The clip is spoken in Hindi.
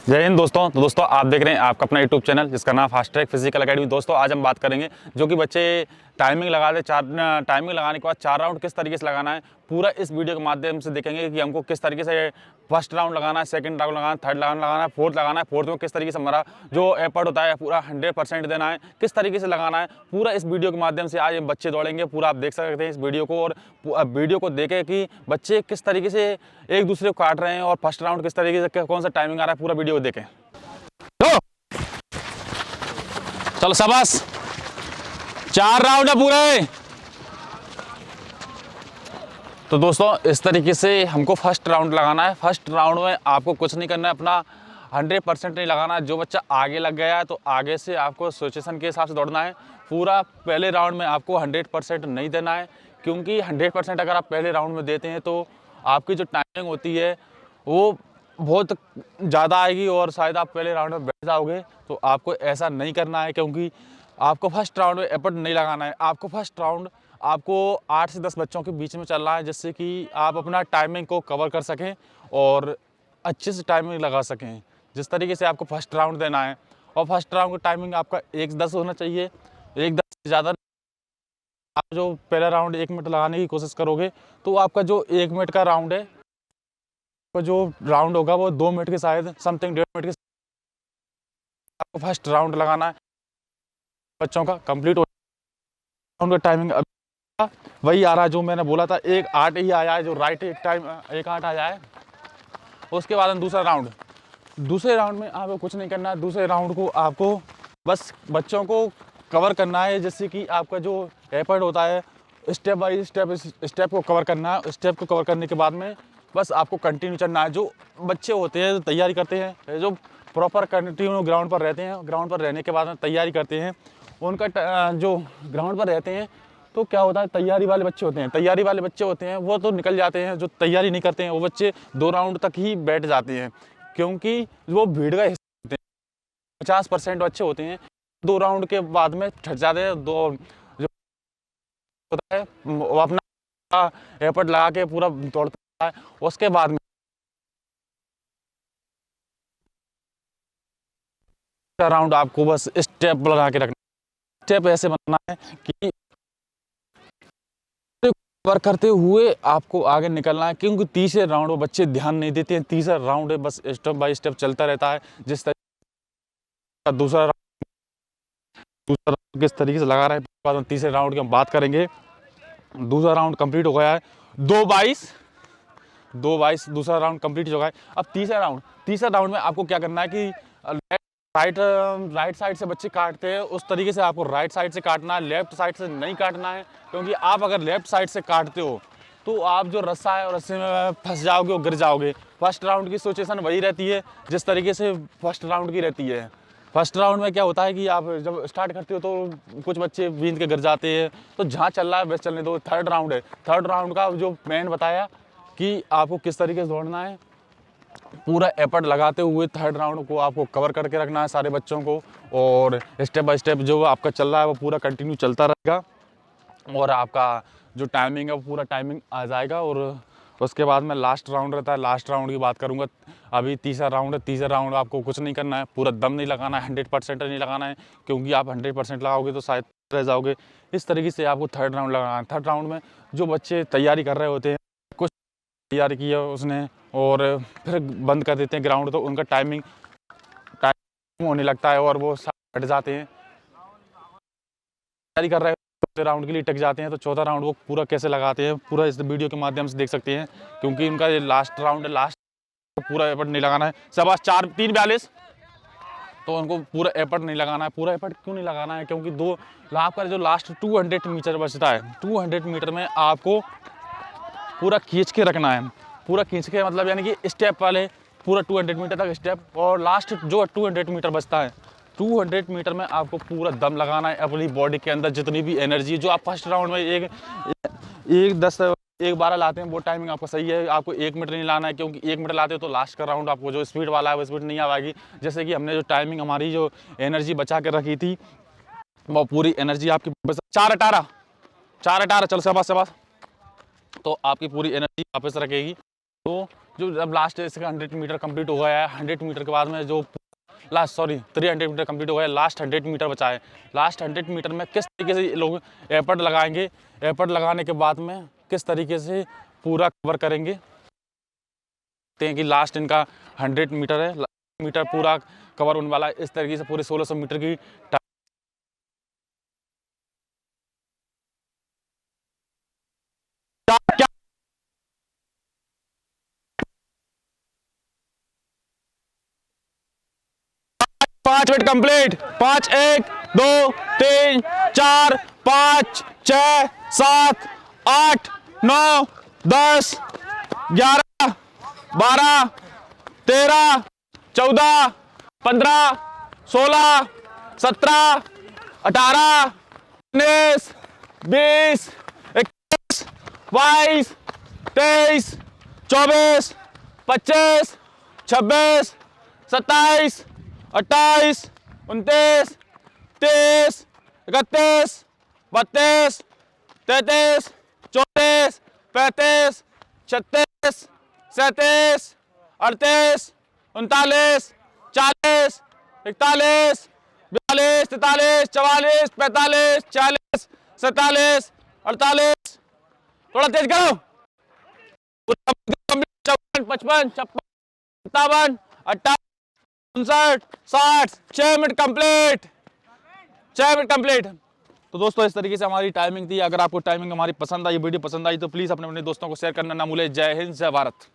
जय हिंद दोस्तों। तो दोस्तों आप देख रहे हैं आपका अपना यूट्यूब चैनल जिसका नाम फास्ट ट्रैक फिजिकल एकेडमी। दोस्तों आज हम बात करेंगे जो कि बच्चे टाइमिंग लगा दे, टाइमिंग लगाने के बाद 4 राउंड किस तरीके से लगाना है, पूरा इस वीडियो के माध्यम से देखेंगे कि हमको किस तरीके से फर्स्ट राउंड लगाना है, सेकंड राउंड लगाना है, थर्ड राउंड लगाना है, फोर्थ लगाना है, फोर्थ में किस तरीके से हमारा जो एफर्ट होता है पूरा 100% देना है, किस तरीके से लगाना है, पूरा इस वीडियो के माध्यम से आज बच्चे दौड़ेंगे। पूरा आप देख सकते हैं इस वीडियो को, और वीडियो को देखें कि बच्चे किस तरीके से एक दूसरे को काट रहे हैं और फर्स्ट राउंड किस तरीके से कौन सा टाइमिंग आ रहा है, पूरा वीडियो को देखें। चलो शाबाश, 4 राउंड है पूरे। तो दोस्तों इस तरीके से हमको फर्स्ट राउंड लगाना है। फर्स्ट राउंड में आपको कुछ नहीं करना है, अपना 100% नहीं लगाना है। जो बच्चा आगे लग गया है तो आगे से आपको सिचुएशन के हिसाब से दौड़ना है। पूरा पहले राउंड में आपको 100% नहीं देना है, क्योंकि 100% अगर आप पहले राउंड में देते हैं तो आपकी जो टाइमिंग होती है वो बहुत ज़्यादा आएगी और शायद आप पहले राउंड में बैठ जाओगे। तो आपको ऐसा नहीं करना है, क्योंकि आपको फर्स्ट राउंड में एफर्ट नहीं लगाना है। आपको फर्स्ट राउंड आपको 8 से 10 बच्चों के बीच में चलना है, जिससे कि आप अपना टाइमिंग को कवर कर सकें और अच्छे से टाइमिंग लगा सकें। जिस तरीके से आपको फर्स्ट राउंड देना है, और फर्स्ट राउंड का टाइमिंग आपका 1:10 होना चाहिए, 1:10 से ज़्यादा। आप जो पहला राउंड 1 मिनट लगाने की कोशिश करोगे तो आपका जो 1 मिनट का राउंड है, तो जो राउंड होगा वो 2 मिनट के शायद समथिंग, 1.5 मिनट के आपको फर्स्ट राउंड लगाना है। बच्चों का कंप्लीट हो राउंड का टाइमिंग अभी वही आ रहा है जो मैंने बोला था, 1:08 ही आया है, जो राइट एक टाइम 1:08 आया है। उसके बाद दूसरे राउंड में आपको कुछ नहीं करना है। दूसरे राउंड को आपको बस बच्चों को कवर करना है, जिससे कि आपका जो एफर्ट होता है स्टेप बाय स्टेप को कवर करना है। स्टेप को कवर करने के बाद में बस आपको कंटिन्यू चलना है। जो बच्चे होते हैं, जो तैयारी करते हैं, जो प्रॉपर कंटिन्यू ग्राउंड पर रहते हैं, ग्राउंड पर रहने के बाद में तैयारी करते हैं, उनका जो ग्राउंड पर रहते हैं तो क्या होता है, तैयारी वाले बच्चे होते हैं वो तो निकल जाते हैं। जो तैयारी नहीं करते हैं वो बच्चे 2 राउंड तक ही बैठ जाते हैं, क्योंकि वो भीड़ का हिस्सा होते हैं। 50% बच्चे होते हैं 2 राउंड के बाद में थक जाते हैं। दो जो होता है वो अपना एफर्ट लगा के पूरा दौड़ता है। उसके बाद में राउंड आपको बस स्टेप लगा के रखना। स्टेप ऐसे बनाना है कि कवर करते हुए आपको आगे निकलना है, क्योंकि तीसरे राउंड में बच्चे ध्यान नहीं देते हैं। तीसरा राउंड है बस स्टेप बाय स्टेप चलता रहता है। जिस तरीके का दूसरा राउंड किस तरीके से लगा रहा है, बाद में तीसरे राउंड की हम बात करेंगे। दूसरा राउंड कंप्लीट हो गया है, 2:22 दूसरा राउंड कंप्लीट हो गया है। अब तीसरा राउंड में आपको क्या करना है कि राइट साइड से बच्चे काटते हैं, उस तरीके से आपको राइट साइड से काटना है, लेफ्ट साइड से नहीं काटना है। क्योंकि आप अगर लेफ्ट साइड से काटते हो तो आप जो रस्सा है और रस्से में फंस जाओगे और गिर जाओगे। फर्स्ट राउंड की सिचुएशन वही रहती है जिस तरीके से फर्स्ट राउंड की रहती है। फर्स्ट राउंड में क्या होता है कि आप जब स्टार्ट करते हो तो कुछ बच्चे बींद के गिर जाते हैं, तो जहाँ चल रहा है बस चलने दो। थर्ड राउंड का जो मैंने बताया कि आपको किस तरीके से दौड़ना है, पूरा एफर्ट लगाते हुए थर्ड राउंड को आपको कवर करके रखना है सारे बच्चों को। और स्टेप बाय स्टेप जो आपका चल रहा है वो पूरा कंटिन्यू चलता रहेगा, और आपका जो टाइमिंग है वो पूरा टाइमिंग आ जाएगा। और उसके बाद में लास्ट राउंड रहता है। लास्ट राउंड की बात करूंगा। अभी तीसरा राउंड है। तीसरा राउंड आपको कुछ नहीं करना है, पूरा दम नहीं लगाना है, 100% नहीं लगाना है, क्योंकि आप 100% लगाओगे तो शायद रह जाओगे। इस तरीके से आपको थर्ड राउंड लगाना है। थर्ड राउंड में जो बच्चे तैयारी कर रहे होते हैं, कुछ तैयारी की है उसने और फिर बंद कर देते हैं ग्राउंड, तो उनका टाइमिंग होने लगता है और वो हट जाते हैं। तैयारी कर रहे हैं चौथे राउंड के लिए टिक जाते हैं, तो चौथा राउंड वो पूरा कैसे लगाते हैं पूरा इस वीडियो के माध्यम से देख सकते हैं, क्योंकि इनका ये लास्ट राउंड है। लास्ट पूरा एफर्ट नहीं लगाना है। शाबाश, 3:42 तो उनको पूरा एफर्ट नहीं लगाना है। पूरा एफर्ट क्यों नहीं लगाना है, क्योंकि दो लाभ का जो लास्ट 200 मीटर बचता है, 200 मीटर में आपको पूरा खींच के रखना है। पूरा खींच के मतलब यानी कि स्टेप वाले पूरा 200 मीटर तक स्टेप, और लास्ट जो 200 मीटर बचता है 200 मीटर में आपको पूरा दम लगाना है। अपनी बॉडी के अंदर जितनी भी एनर्जी जो आप फर्स्ट राउंड में एक 12 लाते हैं वो टाइमिंग आपका सही है। आपको 1 मिनट नहीं लाना है, क्योंकि 1 मिनट लाते हो तो लास्ट का राउंड आपको जो स्पीड वाला है वो स्पीड नहीं आएगी। जैसे कि हमने जो टाइमिंग हमारी जो एनर्जी बचा के रखी थी वो पूरी एनर्जी आपकी 4:18 चलो शाबाश। तो आपकी पूरी एनर्जी वापस रखेगी। तो जो जब लास्ट इसका 100 मीटर कंप्लीट हो गया है, 100 मीटर के बाद में जो लास्ट 300 मीटर कंप्लीट हो गया, लास्ट 100 मीटर बचा है। लास्ट 100 मीटर में किस तरीके से लोग एफर्ट लगाएंगे, एफर्ट लगाने के बाद में किस तरीके से पूरा कवर करेंगे, देखते हैं कि लास्ट इनका 100 मीटर है, मीटर पूरा कवर होने वाला है। इस तरीके से पूरे 1600 मीटर की 5 मिनट कंप्लीट। 5 1 2 3 4 5 6 7 8 9 10 11 12 13 14 15 16 17 18 19 20 21 22 23 24 25 26 27 28 29 30 31 32 33 34 35 36 37 38 39 40 41 42 43 44 45 46 47 48 थोड़ा तेज करो। 54 55 56 57 58 59 60 6 मिनट कंप्लीट, 6 मिनट कंप्लीट। तो दोस्तों इस तरीके से हमारी टाइमिंग थी। अगर आपको टाइमिंग हमारी पसंद आई, वीडियो पसंद आई तो प्लीज़ अपने दोस्तों को शेयर करना ना भूलें। जय हिंद, जय भारत।